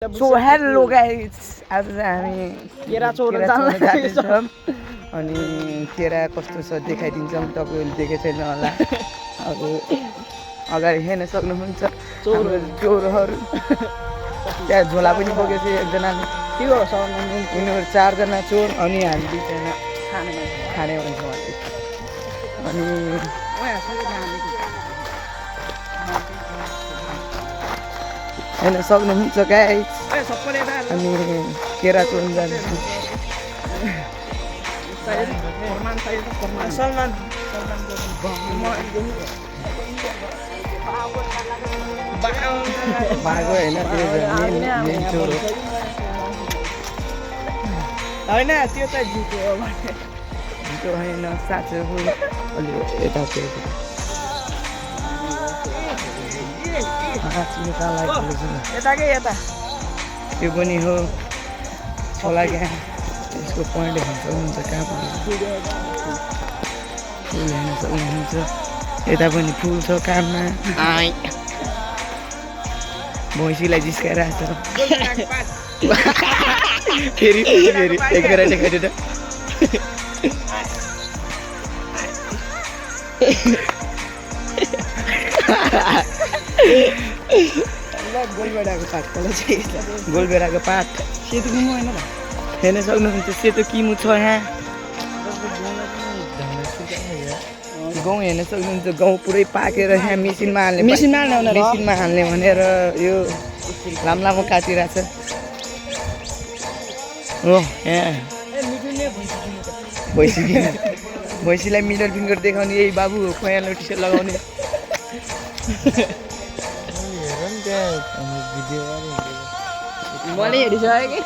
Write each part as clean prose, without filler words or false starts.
So hello guys, आज हामी केरा चोर्न जाँदैछौँ अनि केरा कस्तो छ देखाइदिन्छौँ। तपाईँहरूले देखेको छैन होला। अब अगाडि हेर्न सक्नुहुन्छ चोरहरू। त्यहाँ झोला पनि बोकेको छ एकजनाले। के हो उनीहरू 4 जना चोर अनि हामी 2 जना खाने भन्छौँ अनि हेर्न सक्नुहुन्छ गाइस, हामी केरा चोर्न जाँदैछौँ। भागो होइन, मेन चोर हो होइन, त्यो त झुटो हो। झुटो होइन, साँचो हो। अलि यता त्यो पनि हो छोला क्या। यसको पोइन्ट हेर्न सक्नुहुन्छ, कहाँ फुल हेर्न सक्नुहुन्छ। यता पनि फुल छ काममा। भैँसीलाई जिस्काइरहेको छ फेरि एक बेला देखाइदियो त। गोलबेडाको पात सेतो किमु होइन त हेर्न सक्नुहुन्छ। सेतो किमु छ यहाँ। गहुँ हेर्न सक्नुहुन्छ, गहुँ पुरै पाकेर यहाँ मेसिनमा हाल्ने भनेर यो लामो काटिरहेछ हो। यहाँ भैँसीलाई मिडल फिङ्गर देखाउने यही बाबु हो, पहेँलो टी-सर्ट लगाउने। मैले हेरिसकेँ कि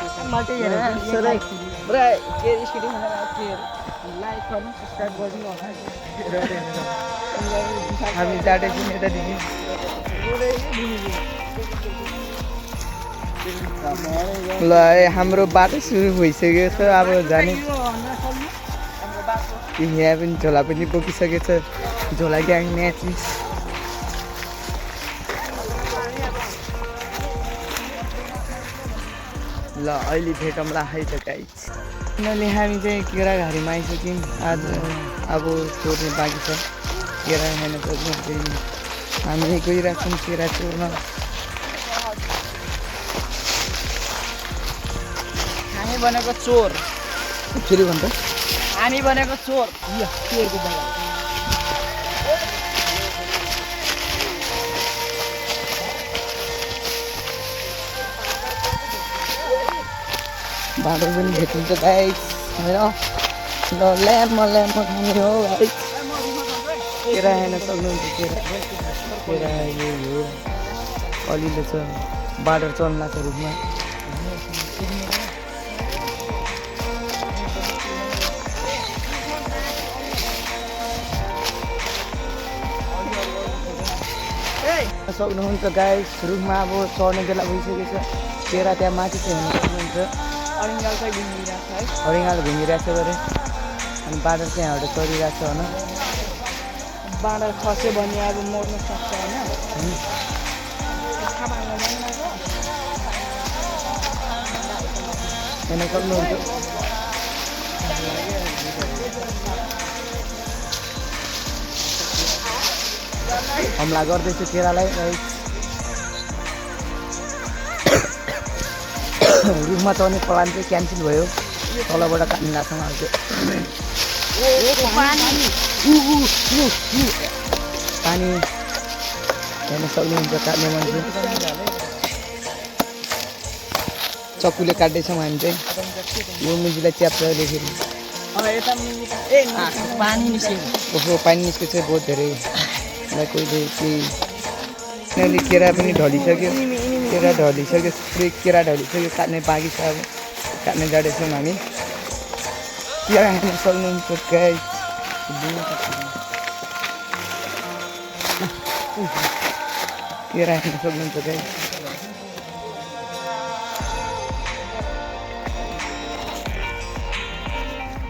हामी जाँदैछौँ यतादेखि। ल हाम्रो बाटो सुरु भइसकेको छ। अब जाने यहाँ पनि झोला पनि बोकिसकेको छ। झोला ग्याङ म्याचिस। ल अहिले भेटौँला है त गाइस। किनभने हामी चाहिँ केराघारीमा आइसक्यौँ। आज अब चोर्ने बाँकी छ। केरा हेर्न सक्नुहुन्छ, हामी गइरहेको छौँ केरा चोर्न। हामी बनेको चोर फेरि भन्छ, हामी बनेको चोर। बाटो पनि भेटिन्छ गाइस होइन। ल ल्याम्प खाने हो गाइस। केरा हेर्न सक्नुहुन्छ, केरा यो हो अलिलो छ। बाटो चल्ला छ रुखमा। सक्नुहुन्छ गाइस, रुखमा अब चढ्ने बेला भइसकेको छ। केरा त्यहाँ माथि चाहिँ हेर्न सक्नुहुन्छ। अरिङ्गाल घुमिरहेको छ गरे अनि बाँदर चाहिँ यहाँबाट चढिरहेको छ होइन। बाँदर खस्यो भने अब मर्न सक्छ होइन। हेर्न सक्नुहुन्छ, हमला गर्दैछु केरालाई। रुखमा चढ्ने प्लान चाहिँ क्यान्सल भयो। तलबाट काट्ने लाग्छ उहाँहरूको। पानी हेर्न सक्नुहुन्छ, काट्ने मान्छे चक्कुले काट्दैछौँ हामी चाहिँ। यो मुजीलाई च्याप्छ लेखेर। पानी निस्केको छ बहुत धेरै। कोहीले केही केरा पनि ढलिसक्यो। पुरै केरा ढलिसक्यो। काट्ने बाँकी छ। अब काट्ने जाँदैछौँ हामी। केरा हेर्न सक्नुहुन्छ गाइस। केरा हेर्न सक्नुहुन्छ गाइस।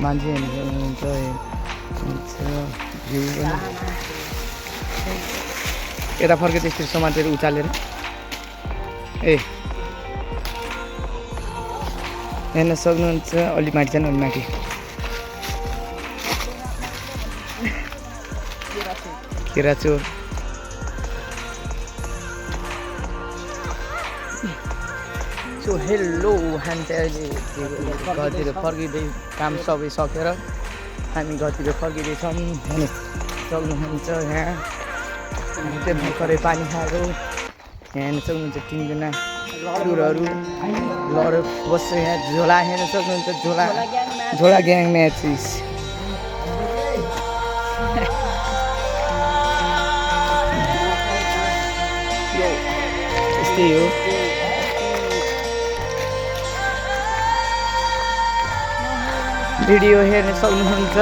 मान्छे हेर्न सक्नुहुन्छ। यता फर्के त्यसरी समातेर उचालेर ए हेर्न सक्नुहुन्छ अलि माथि जानु अलि माथि केराचोर सो हेलो हामी चाहिँ अहिले घरतिर फर्किँदै काम सबै सकेर हामी घरतिर फर्किँदैछौँ हेर्न सक्नुहुन्छ यहाँ हामी चाहिँ भर्खरै पानी खाएको हेर्न सक्नुहुन्छ तिनजना टुरहरू लड बस्छ यहाँ झोला हेर्न सक्नुहुन्छ झोला ग्याङ म्याचिस यस्तै हो भिडियो हेर्न सक्नुहुन्छ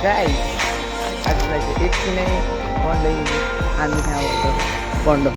गाइस आजलाई चाहिँ यति नै भन्दै हामी यहाँ बन्द